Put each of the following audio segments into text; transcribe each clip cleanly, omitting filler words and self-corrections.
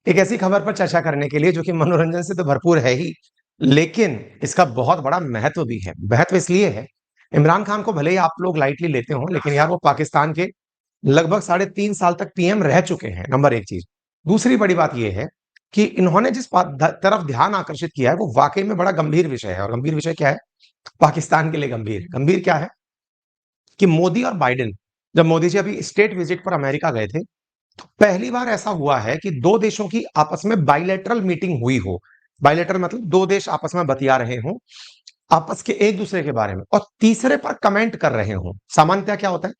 एक ऐसी खबर पर चर्चा करने के लिए जो कि मनोरंजन से तो भरपूर है ही, लेकिन इसका बहुत बड़ा महत्व भी है। महत्व इसलिए है, इमरान खान को भले ही आप लोग लाइटली लेते हो, लेकिन यार वो पाकिस्तान के लगभग 3.5 साल तक पीएम रह चुके हैं, नंबर एक चीज। दूसरी बड़ी बात यह है कि इन्होंने जिस तरफ ध्यान आकर्षित किया है वो वाकई में बड़ा गंभीर विषय है। और गंभीर विषय क्या है? पाकिस्तान के लिए गंभीर है। गंभीर क्या है कि मोदी और बाइडेन, जब मोदी जी अभी स्टेट विजिट पर अमेरिका गए थे, तो पहली बार ऐसा हुआ है कि दो देशों की आपस में बाइलेटरल मीटिंग हुई हो। बाइलेटरल मतलब दो देश आपस में बतिया रहे हो, आपस के एक दूसरे के बारे में, और तीसरे पर कमेंट कर रहे हो। सामान्यतः क्या होता है?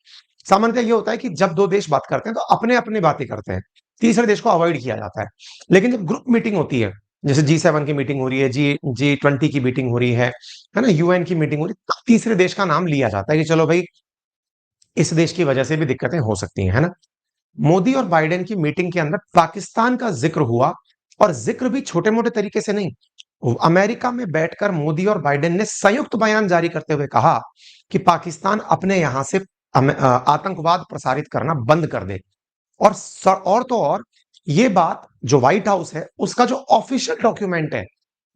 सामान्यतः ये होता है कि जब दो देश बात करते हैं तो अपने अपने बातें करते हैं, तीसरे देश को अवॉइड किया जाता है। लेकिन जब ग्रुप मीटिंग होती है, जैसे G7 की मीटिंग हो रही है, G20 की मीटिंग हो रही है ना, यूएन की मीटिंग हो रही है, तब तीसरे देश का नाम लिया जाता है कि चलो भाई, इस देश की वजह से भी दिक्कतें हो सकती हैं, है ना। मोदी और बाइडेन की मीटिंग के अंदर पाकिस्तान का जिक्र हुआ, और जिक्र भी छोटे मोटे तरीके से नहीं। अमेरिका में बैठकर मोदी और बाइडेन ने संयुक्त बयान जारी करते हुए कहा कि पाकिस्तान अपने यहां से आतंकवाद प्रसारित करना बंद कर दे। और तो और, ये बात जो व्हाइट हाउस है उसका जो ऑफिशियल डॉक्यूमेंट है,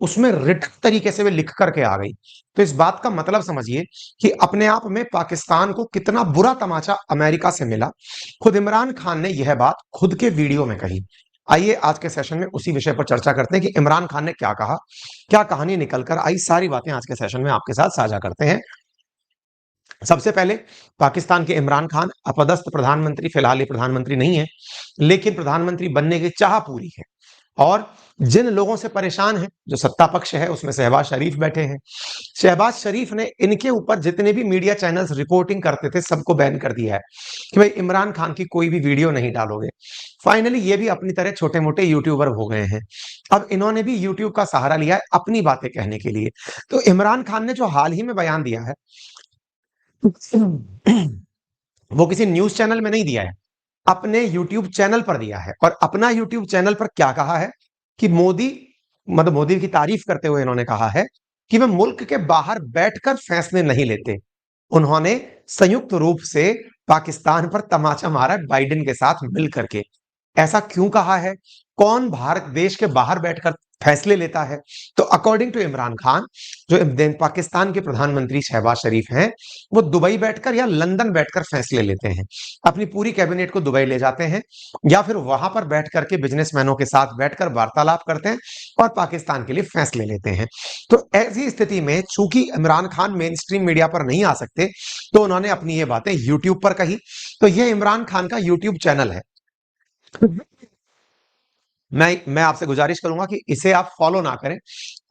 उसमें रिटन तरीके से वे लिख करके आ गई। तो इस बात का मतलब समझिए कि अपने आप में पाकिस्तान को कितना बुरा तमाचा अमेरिका से मिला। खुद इमरान खान ने यह बात खुद के वीडियो में कही। आइए आज के सेशन में उसी विषय पर चर्चा करते हैं कि इमरान खान ने क्या कहा, क्या कहानी निकल कर आई। सारी बातें आज के सेशन में आपके साथ साझा करते हैं। सबसे पहले, पाकिस्तान के इमरान खान अपदस्थ प्रधानमंत्री, फिलहाल ये प्रधानमंत्री नहीं है, लेकिन प्रधानमंत्री बनने की चाह पूरी है। और जिन लोगों से परेशान हैं, जो सत्ता पक्ष है, उसमें शहबाज शरीफ बैठे हैं। शहबाज शरीफ ने इनके ऊपर जितने भी मीडिया चैनल्स रिपोर्टिंग करते थे सबको बैन कर दिया है कि भाई इमरान खान की कोई भी वीडियो नहीं डालोगे। फाइनली ये भी अपनी तरह छोटे मोटे यूट्यूबर हो गए हैं। अब इन्होंने भी यूट्यूब का सहारा लिया है अपनी बातें कहने के लिए। तो इमरान खान ने जो हाल ही में बयान दिया है, वो किसी न्यूज चैनल में नहीं दिया है, अपने यूट्यूब चैनल पर दिया है। और अपना यूट्यूब चैनल पर क्या कहा है कि मोदी, मतलब मोदी की तारीफ करते हुए इन्होंने कहा है कि वे मुल्क के बाहर बैठकर फैसले नहीं लेते। उन्होंने संयुक्त रूप से पाकिस्तान पर तमाचा मारा है बाइडेन के साथ मिल करके। ऐसा क्यों कहा है? कौन भारत देश के बाहर बैठकर फैसले लेता है? तो अकॉर्डिंग टू इमरान खान, जो पाकिस्तान के प्रधानमंत्री शहबाज शरीफ हैं, वो दुबई बैठकर या लंदन बैठकर फैसले लेते हैं। अपनी पूरी कैबिनेट को दुबई ले जाते हैं, या फिर वहां पर बैठ करके बिजनेसमैनों के साथ बैठकर वार्तालाप करते हैं और पाकिस्तान के लिए फैसले लेते हैं। तो ऐसी स्थिति में चूंकि Imran Khan main stream media पर नहीं आ सकते, तो उन्होंने अपनी ये बातें यूट्यूब पर कही। तो ये इमरान खान का यूट्यूब चैनल है। मैं आपसे गुजारिश करूंगा कि इसे आप फॉलो ना करें।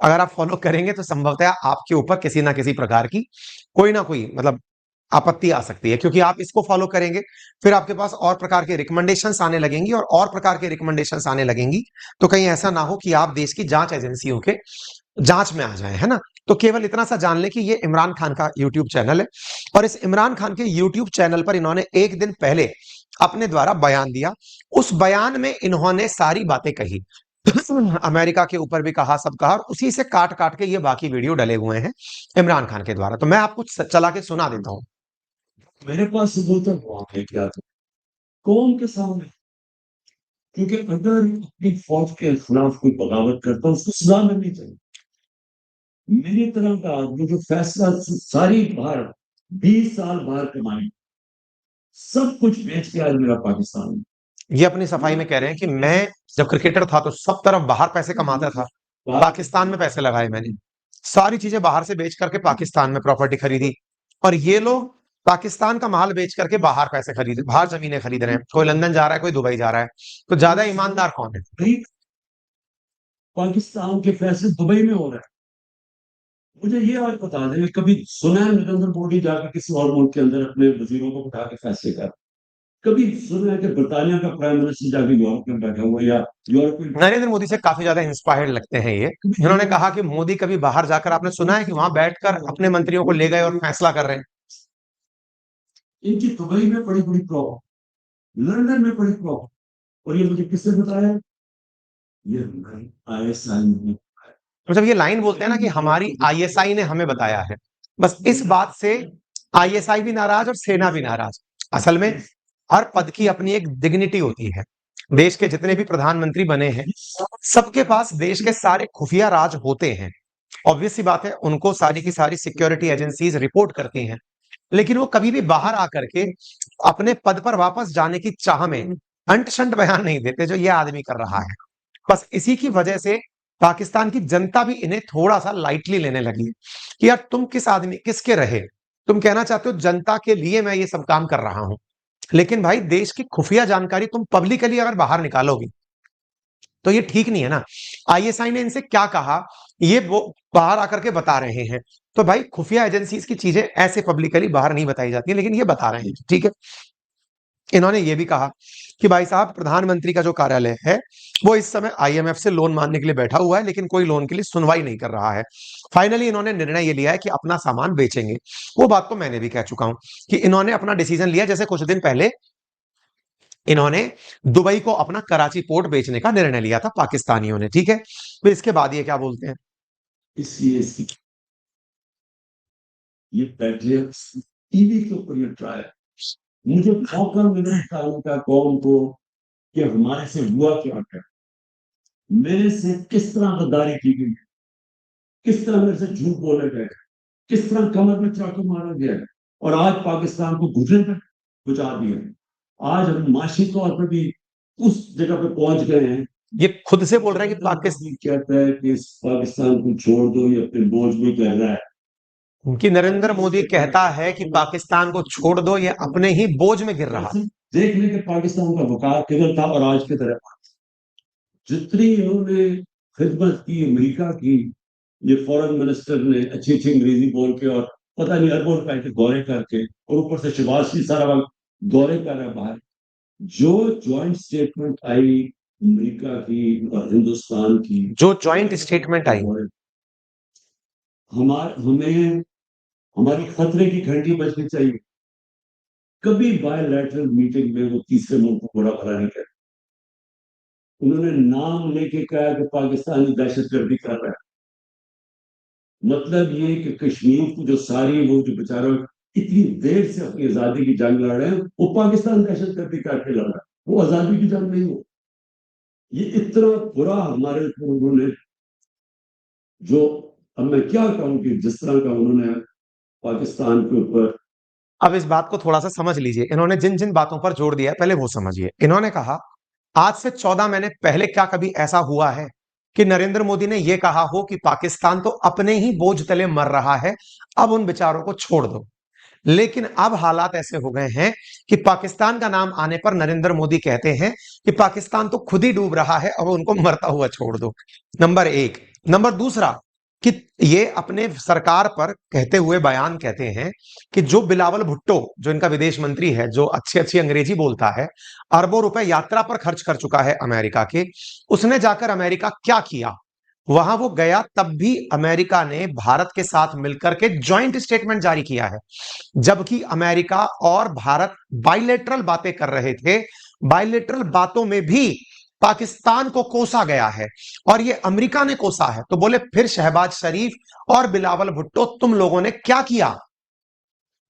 अगर आप फॉलो करेंगे तो संभवतः आपके ऊपर किसी ना किसी प्रकार की कोई ना कोई, मतलब आपत्ति आ सकती है, क्योंकि आप इसको फॉलो करेंगे, फिर आपके पास और प्रकार के रिकमेंडेशंस आने लगेंगी, और प्रकार के रिकमेंडेशंस आने लगेंगी। तो कहीं ऐसा ना हो कि आप देश की जांच एजेंसियों के जांच में आ जाए, है ना। तो केवल इतना सा जान ले कि ये इमरान खान का यूट्यूब चैनल है, और इस इमरान खान के यूट्यूब चैनल पर इन्होंने एक दिन पहले अपने द्वारा बयान दिया। उस बयान में इन्होंने सारी बातें कही, अमेरिका के ऊपर भी कहा, सब कहा, और उसी से काट काट के ये बाकी वीडियो डले हुए हैं इमरान खान के द्वारा। तो मैं आपको चला के सुना देता हूं। मेरे पास सबूत है क्या था कौम के सामने। क्योंकि अगर अपनी फौज के खिलाफ कोई बगावत करता है उसको सजा मिलनी चाहिए। मेरी तरह का आदमी जो फैसला सारी बाहर 20 साल बाहर कमाई, सब कुछ बेच के आज मेरा पाकिस्तान में। ये अपनी सफाई में कह रहे हैं कि मैं जब क्रिकेटर था तो सब तरफ बाहर पैसे कमाता था, पाकिस्तान में पैसे लगाए मैंने, सारी चीजें बाहर से बेच करके पाकिस्तान में प्रॉपर्टी खरीदी। और ये लोग पाकिस्तान का माल बेच करके बाहर पैसे खरीद, बाहर जमीनें खरीद रहे हैं। कोई लंदन जा रहा है, कोई दुबई जा रहा है। तो ज्यादा ईमानदार कौन है? भाई, पाकिस्तान के फैसले दुबई में हो रहे हैं। मुझे ये आज बता दें, कभी सुना है नरेंद्र मोदी जाकर किसी और मुल्क के अंदर अपने वजीरों को उठा के फैसले कर? कभी सुना है कि ब्रिटानिया का प्राइम मिनिस्टर जाके यूरोप में बैठा हुआ, या यूरोप में नरेंद्र मोदी से काफी ज्यादा इंस्पायर्ड लगते हैं ये। इन्होंने कहा कि मोदी कभी बाहर जाकर, आपने सुना है कि वहां बैठकर अपने मंत्रियों को ले गए और फैसला कर रहे हैं? इनकी दुबई में बड़ी बड़ी प्रॉब्लम, लंदन में बड़ी प्रॉब्लम। और ये मुझे किसने बताया? ये ISI ने। तो जब ये लाइन बोलते हैं ना कि हमारी आईएसआई ने हमें बताया है, बस इस बात से आईएसआई भी नाराज और सेना भी नाराज। असल में हर पद की अपनी एक डिग्निटी होती है। देश के जितने भी प्रधानमंत्री बने हैं, सबके पास देश के सारे खुफिया राज होते हैं। ऑब्वियस सी बात है, उनको सारी की सारी सिक्योरिटी एजेंसीज रिपोर्ट करती हैं, लेकिन वो कभी भी बाहर आकर के अपने पद पर वापस जाने की चाह में अंट-शंट बयान नहीं देते, जो ये आदमी कर रहा है। बस इसी की वजह से पाकिस्तान की जनता भी इन्हें थोड़ा-सा लाइटली लेने लगी है कि यार तुम किस आदमी किसके रहे? तुम कहना चाहते हो जनता के लिए मैं ये सब काम कर रहा हूं, लेकिन भाई देश की खुफिया जानकारी तुम पब्लिकली अगर बाहर निकालोगे तो ये ठीक नहीं है ना। आईएसआई ने इनसे क्या कहा, ये वो बाहर आकर के बता रहे हैं। तो भाई खुफिया एजेंसीज की चीजें ऐसे पब्लिकली बाहर नहीं बताई जाती, लेकिन ये बता रहे हैं, ठीक है। इन्होंने ये भी कहा कि भाई साहब, प्रधानमंत्री का जो कार्यालय है वो इस समय आईएमएफ से लोन मांगने के लिए बैठा हुआ है, लेकिन कोई लोन के लिए सुनवाई नहीं कर रहा है। फाइनली इन्होंने निर्णय ये लिया है कि अपना सामान बेचेंगे। वो बात तो मैंने भी कह चुका हूं कि इन्होंने अपना डिसीजन लिया। जैसे कुछ दिन पहले इन्होंने दुबई को अपना कराची पोर्ट बेचने का निर्णय लिया था पाकिस्तानियों ने, ठीक है। फिर इसके बाद ये क्या बोलते हैं, इसलिए ये पहले टीवी के ऊपर ये ट्रायल मुझे मौका मिला बताने का कौम को कि हमारे से हुआ क्या क्या, मेरे से किस तरह गद्दारी की गई, किस तरह मेरे से झूठ बोले गए, किस तरह कमर में चाकू मारा गया है, और आज पाकिस्तान को घुटने तक पहुंचा दिया। आज हम माशी तौर पर भी उस जगह पे पहुंच गए हैं। ये खुद से बोल रहे हैं कि पाकिस्तान कहता है कि इस पाकिस्तान को छोड़ दो, या फिर बोझ में कह रहा है कि नरेंद्र मोदी कहता है कि पाकिस्तान को छोड़ दो, ये अपने ही बोझ में गिर रहा है। देख ले कि पाकिस्तान का वकार किधर था और आज की तरह जितनी इन्होंने खिदमत की अमेरिका की, ये फॉरेन मिनिस्टर ने अच्छी अच्छी अंग्रेजी बोल के और पता नहीं अरबों रुपए के दौरे करके, और ऊपर से शहबाज शरीफ सारा वक्त दौरे कर रहा है बाहर। जो ज्वाइंट स्टेटमेंट आई अमेरिका की और हिंदुस्तान की, जो ज्वाइंट स्टेटमेंट आई, हमें हमारी खतरे की घंटी बजनी चाहिए। कभी बायलैटरल मीटिंग में वो तीसरे मुल्क को बुरा भला नहीं कहते। उन्होंने नाम लेके कहा कि पाकिस्तानी दहशतगर्दी कर रहा है। मतलब ये कि कश्मीर की जो सारी वो जो बेचारा इतनी देर से अपनी आजादी की जंग लड़ रहे हैं, वो पाकिस्तान दहशतगर्दी करके लड़ रहा है, वो आजादी की जंग नहीं हो। ये इतना बुरा हमारे ऊपर उन्होंने, जो अब मैं क्या कहूं कि जिस तरह का उन्होंने पाकिस्तान के ऊपर। अब इस बात को थोड़ा सा समझ लीजिए, इन्होंने जिन जिन बातों पर जोर दिया है पहले वो समझिए। इन्होंने कहा आज से 14 महीने पहले क्या कभी ऐसा हुआ है कि नरेंद्र मोदी ने यह कहा हो कि पाकिस्तान तो अपने ही बोझ तले मर रहा है, अब उन बेचारों को छोड़ दो। लेकिन अब हालात ऐसे हो गए हैं कि पाकिस्तान का नाम आने पर नरेंद्र मोदी कहते हैं कि पाकिस्तान तो खुद ही डूब रहा है, अब उनको मरता हुआ छोड़ दो। नंबर एक। नंबर दूसरा कि ये अपने सरकार पर कहते हुए बयान कहते हैं कि जो बिलावल भुट्टो, जो इनका विदेश मंत्री है, जो अच्छी अच्छी अंग्रेजी बोलता है, अरबों रुपए यात्रा पर खर्च कर चुका है अमेरिका के, उसने जाकर अमेरिका क्या किया, वहां वो गया तब भी अमेरिका ने भारत के साथ मिलकर के ज्वाइंट स्टेटमेंट जारी किया है। जबकि अमेरिका और भारत बाइलेटरल बातें कर रहे थे, बाइलेटरल बातों में भी पाकिस्तान को कोसा गया है और ये अमेरिका ने कोसा है। तो बोले फिर शहबाज शरीफ और बिलावल भुट्टो, तुम लोगों ने क्या किया?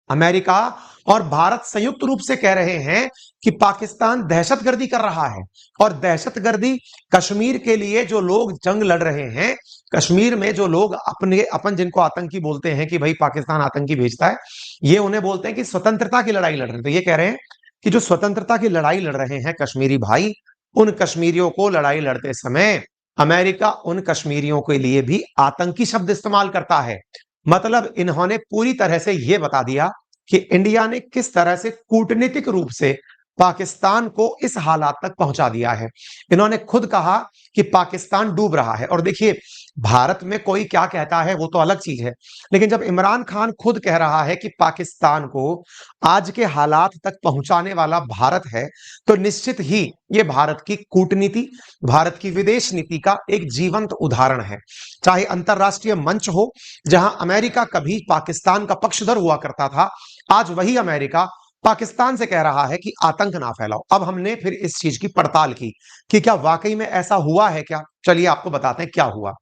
अमेरिका और भारत संयुक्त रूप से कह रहे हैं कि पाकिस्तान दहशतगर्दी कर रहा है, और दहशतगर्दी कश्मीर के लिए जो लोग जंग लड़ रहे हैं, कश्मीर में जो लोग अपने अपन जिनको आतंकी बोलते हैं कि भाई पाकिस्तान आतंकी भेजता है, ये उन्हें बोलते हैं कि स्वतंत्रता की लड़ाई लड़ रहे हैं। तो ये कह रहे हैं कि जो स्वतंत्रता की लड़ाई लड़ रहे हैं कश्मीरी भाई, उन कश्मीरियों को लड़ाई लड़ते समय अमेरिका उन कश्मीरियों के लिए भी आतंकी शब्द इस्तेमाल करता है। मतलब इन्होंने पूरी तरह से यह बता दिया कि इंडिया ने किस तरह से कूटनीतिक रूप से पाकिस्तान को इस हालात तक पहुंचा दिया है। इन्होंने खुद कहा कि पाकिस्तान डूब रहा है। और देखिए, भारत में कोई क्या कहता है वो तो अलग चीज है, लेकिन जब इमरान खान खुद कह रहा है कि पाकिस्तान को आज के हालात तक पहुंचाने वाला भारत है, तो निश्चित ही ये भारत की कूटनीति, भारत की विदेश नीति का एक जीवंत उदाहरण है। चाहे अंतरराष्ट्रीय मंच हो, जहां अमेरिका कभी पाकिस्तान का पक्षधर हुआ करता था, आज वही अमेरिका पाकिस्तान से कह रहा है कि आतंक ना फैलाओ। अब हमने फिर इस चीज की पड़ताल की कि क्या वाकई में ऐसा हुआ है क्या। चलिए आपको बताते हैं क्या हुआ।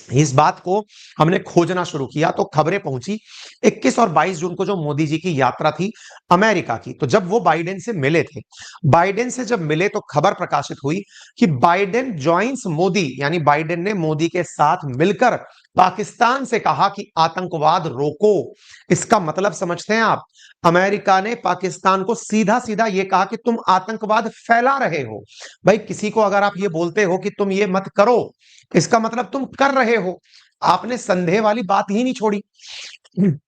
इस बात को हमने खोजना शुरू किया तो खबरें पहुंची 21 और 22 जून को, जो मोदी जी की यात्रा थी अमेरिका की। तो जब वो बाइडेन से मिले थे, बाइडेन से जब मिले तो खबर प्रकाशित हुई कि बाइडेन ज्वाइंस मोदी, यानी बाइडेन ने मोदी के साथ मिलकर पाकिस्तान से कहा कि आतंकवाद रोको। इसका मतलब समझते हैं आप? अमेरिका ने पाकिस्तान को सीधा सीधा यह कहा कि तुम आतंकवाद फैला रहे हो। भाई, किसी को अगर आप ये बोलते हो कि तुम ये मत करो, इसका मतलब तुम कर रहे हो। आपने संदेह वाली बात ही नहीं छोड़ी।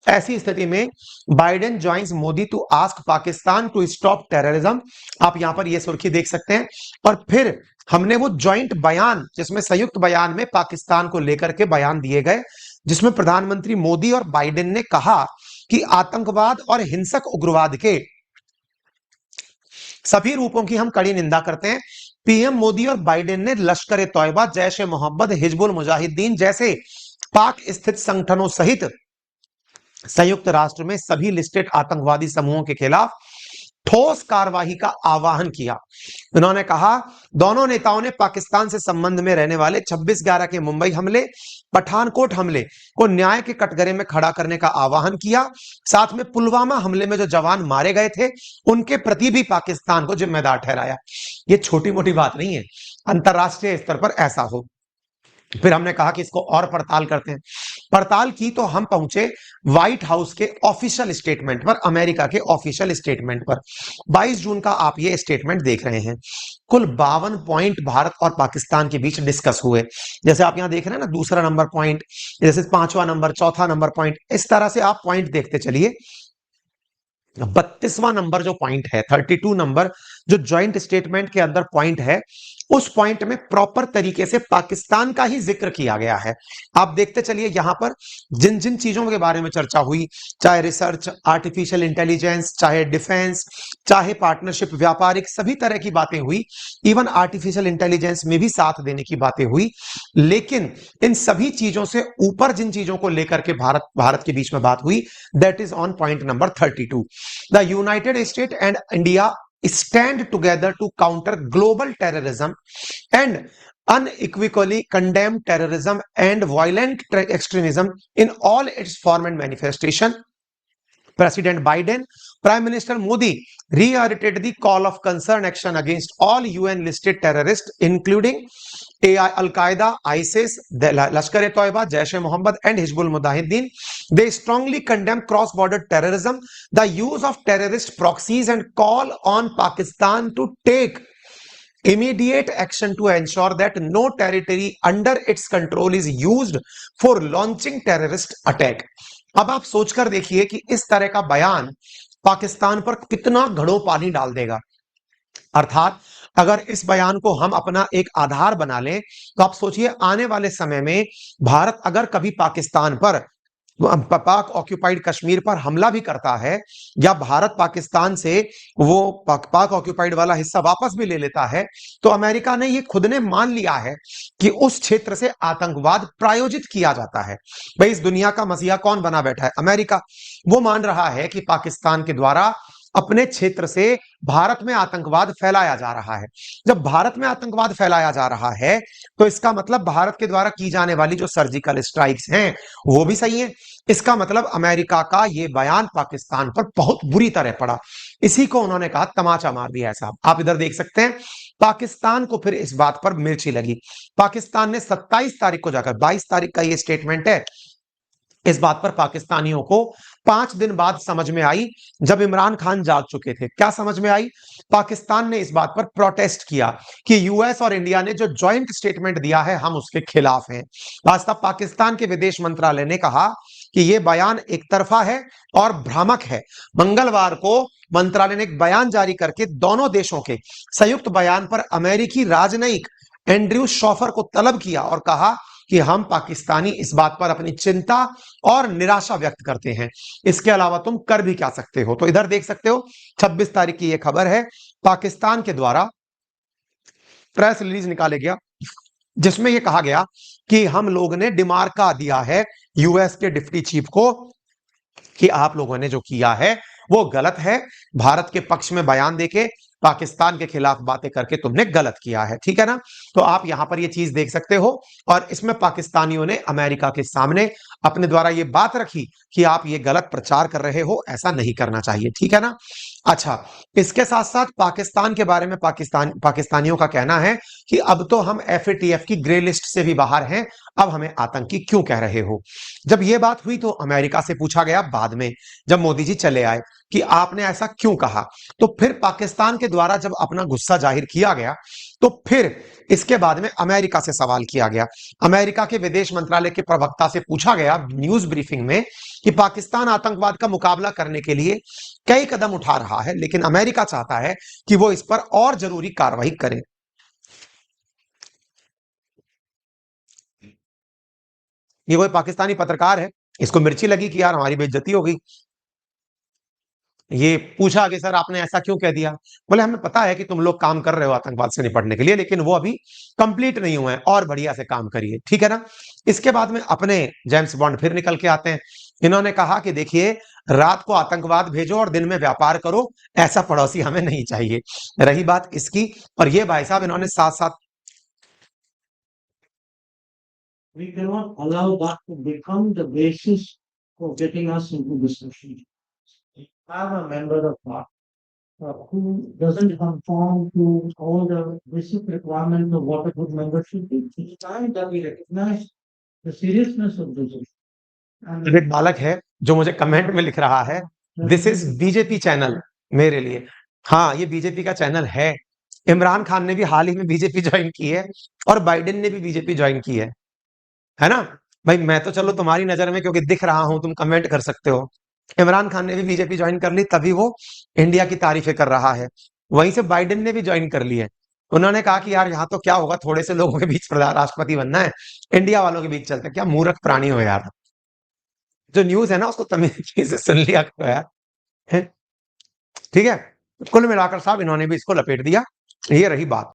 ऐसी स्थिति में Biden joins Modi to ask Pakistan to stop terrorism. आप यहां पर ये सुर्खी देख सकते हैं। और फिर हमने वो ज्वाइंट बयान, जिसमें संयुक्त बयान में पाकिस्तान को लेकर के बयान दिए गए, जिसमें प्रधानमंत्री मोदी और बाइडेन ने कहा कि आतंकवाद और हिंसक उग्रवाद के सभी रूपों की हम कड़ी निंदा करते हैं। पीएम मोदी और बाइडेन ने लश्कर ए तौयबा, जैश ए मोहम्मद, हिजबुल मुजाहिदीन जैसे पाक स्थित संगठनों सहित संयुक्त राष्ट्र में सभी लिस्टेड आतंकवादी समूहों के खिलाफ ठोस कार्रवाई का आह्वान किया। उन्होंने कहा, दोनों नेताओं ने पाकिस्तान से संबंध में रहने वाले 26/11 के मुंबई हमले, पठानकोट हमले को न्याय के कटघरे में खड़ा करने का आह्वान किया। साथ में पुलवामा हमले में जो जवान मारे गए थे, उनके प्रति भी पाकिस्तान को जिम्मेदार ठहराया। ये छोटी मोटी बात नहीं है, अंतरराष्ट्रीय स्तर पर ऐसा हो। फिर हमने कहा कि इसको और पड़ताल करते हैं। पड़ताल की तो हम पहुंचे व्हाइट हाउस के ऑफिशियल स्टेटमेंट पर, अमेरिका के ऑफिशियल स्टेटमेंट पर। 22 जून का आप ये स्टेटमेंट देख रहे हैं। कुल 52 पॉइंट भारत और पाकिस्तान के बीच डिस्कस हुए। जैसे आप यहां देख रहे हैं ना, दूसरा नंबर पॉइंट, जैसे पांचवा नंबर, चौथा नंबर पॉइंट, इस तरह से आप पॉइंट देखते चलिए। 32वां नंबर जो पॉइंट है, 32 नंबर जो ज्वाइंट स्टेटमेंट के अंदर पॉइंट है, उस पॉइंट में प्रॉपर तरीके से पाकिस्तान का ही जिक्र किया गया है। आप देखते चलिए यहां पर जिन जिन चीजों के बारे में चर्चा हुई, चाहे रिसर्च, आर्टिफिशियल इंटेलिजेंस, चाहे डिफेंस, चाहे पार्टनरशिप, व्यापारिक, सभी तरह की बातें हुई। इवन आर्टिफिशियल इंटेलिजेंस में भी साथ देने की बातें हुई। लेकिन इन सभी चीजों से ऊपर जिन चीजों को लेकर के भारत के बीच में बात हुई, that is on point number 32। The United state and India stand together to counter global terrorism and unequivocally condemn terrorism and violent extremism in all its form and manifestation. President Biden, Prime Minister Modi reiterated the call of concern action against all UN listed terrorists, including Al Qaeda, ISIS, Lashkar e Toiba, Jaish e Mohammed, and Hizbul Mujahideen. They strongly condemn cross border terrorism, the use of terrorist proxies, and call on Pakistan to take immediate action to ensure that no territory under its control is used for launching terrorist attack. अब आप सोचकर देखिए कि इस तरह का बयान पाकिस्तान पर कितना घड़ों पानी डाल देगा। अर्थात अगर इस बयान को हम अपना एक आधार बना लें, तो आप सोचिए आने वाले समय में भारत अगर कभी पाकिस्तान पर, पाक ऑक्यूपाइड कश्मीर पर हमला भी करता है, या भारत पाकिस्तान से वो पाक ऑक्यूपाइड वाला हिस्सा वापस भी ले लेता है, तो अमेरिका ने ये खुद ने मान लिया है कि उस क्षेत्र से आतंकवाद प्रायोजित किया जाता है। भाई, इस दुनिया का मसीहा कौन बना बैठा है? अमेरिका। वो मान रहा है कि पाकिस्तान के द्वारा अपने क्षेत्र से भारत में आतंकवाद फैलाया जा रहा है। जब भारत में आतंकवाद फैलाया जा रहा है, तो इसका मतलब भारत के द्वारा की जाने वाली जो सर्जिकल स्ट्राइक्स हैं, वो भी सही है। इसका मतलब अमेरिका का ये बयान पाकिस्तान पर बहुत बुरी तरह पड़ा। इसी को उन्होंने कहा तमाचा मार दिया है साहब। आप इधर देख सकते हैं, पाकिस्तान को फिर इस बात पर मिर्ची लगी। पाकिस्तान ने 27 तारीख को जाकर, 22 तारीख का ये स्टेटमेंट है, इस बात पर पाकिस्तानियों को 5 दिन बाद समझ में आई, जब इमरान खान जाग चुके थे। क्या समझ में आई? पाकिस्तान ने इस बात पर प्रोटेस्ट किया कि यूएस और इंडिया ने जो ज्वाइंट स्टेटमेंट दिया है, हम उसके खिलाफ हैं। वास्तव पाकिस्तान के विदेश मंत्रालय ने कहा कि यह बयान एक तरफा है और भ्रामक है। मंगलवार को मंत्रालय ने एक बयान जारी करके दोनों देशों के संयुक्त बयान पर अमेरिकी राजनयिक एंड्रयू शॉफर को तलब किया और कहा कि हम पाकिस्तानी इस बात पर अपनी चिंता और निराशा व्यक्त करते हैं। इसके अलावा तुम कर भी क्या सकते हो? तो इधर देख सकते हो 26 तारीख की यह खबर है, पाकिस्तान के द्वारा प्रेस रिलीज निकाले गया, जिसमें यह कहा गया कि हम लोग ने डिमार्का दिया है यूएस के डिप्टी चीफ को कि आप लोगों ने जो किया है वो गलत है। भारत के पक्ष में बयान देके पाकिस्तान के खिलाफ बातें करके तुमने गलत किया है, ठीक है ना? तो आप यहां पर ये चीज देख सकते हो और इसमें पाकिस्तानियों ने अमेरिका के सामने अपने द्वारा ये बात रखी कि आप ये गलत प्रचार कर रहे हो, ऐसा नहीं करना चाहिए, ठीक है ना? अच्छा, इसके साथ साथ पाकिस्तान के बारे में पाकिस्तानियों का कहना है कि अब तो हम एफएटीएफ की ग्रे लिस्ट से भी बाहर हैं, अब हमें आतंकी क्यों कह रहे हो? जब यह बात हुई तो अमेरिका से पूछा गया बाद में, जब मोदी जी चले आए, कि आपने ऐसा क्यों कहा? तो फिर पाकिस्तान के द्वारा जब अपना गुस्सा जाहिर किया गया, तो फिर इसके बाद में अमेरिका से सवाल किया गया। अमेरिका के विदेश मंत्रालय के प्रवक्ता से पूछा गया न्यूज ब्रीफिंग में कि पाकिस्तान आतंकवाद का मुकाबला करने के लिए कई कदम उठा रहा है, लेकिन अमेरिका चाहता है कि वो इस पर और जरूरी कार्रवाई करे। ये कोई पाकिस्तानी पत्रकार है, इसको मिर्ची लगी कि यार हमारी बेइज्जती हो गई। ये पूछा कि सर आपने ऐसा क्यों कह दिया? बोले हमें पता है कि तुम लोग काम कर रहे हो आतंकवाद से निपटने के लिए, लेकिन वो अभी कंप्लीट नहीं हुए हैं, और बढ़िया से काम करिए, ठीक है ना? इसके बाद में अपने जेम्स बॉन्ड फिर निकल के आते हैं। इन्होंने कहा कि देखिए, रात को आतंकवाद भेजो और दिन में व्यापार करो, ऐसा पड़ोसी हमें नहीं चाहिए। रही बात इसकी, और ये भाई साहब इन्होंने साथ साथ We cannot allow that to become the basis for getting us into discussion. We have a member of parliament who doesn't conform to all the basic requirements of what a good member should be. It's time that we recognize the seriousness of this issue. And एक बालक है जो मुझे comment में लिख रहा है, this is BJP channel मेरे लिए। हाँ, ये बीजेपी का चैनल है। इमरान खान ने भी हाल ही में बीजेपी ज्वाइन की है, और बाइडेन ने भी बीजेपी ज्वाइन की है ना? भाई मैं तो चलो तुम्हारी नजर में क्योंकि दिख रहा हूं, तुम कमेंट कर सकते हो। इमरान खान ने भी बीजेपी ज्वाइन कर ली, तभी वो इंडिया की तारीफें कर रहा है। वहीं से बाइडेन ने भी ज्वाइन कर ली है। उन्होंने कहा कि यार यहाँ तो क्या होगा, थोड़े से लोगों के बीच राष्ट्रपति बनना है, इंडिया वालों के बीच चलते। क्या मूर्ख प्राणी हो यार! जो न्यूज़ है ना उसको तमीज़ से सुन लिया करो यार, हैं? ठीक है? कुल मिलाकर साहब इन्होंने भी इसको लपेट दिया। ये रही बात।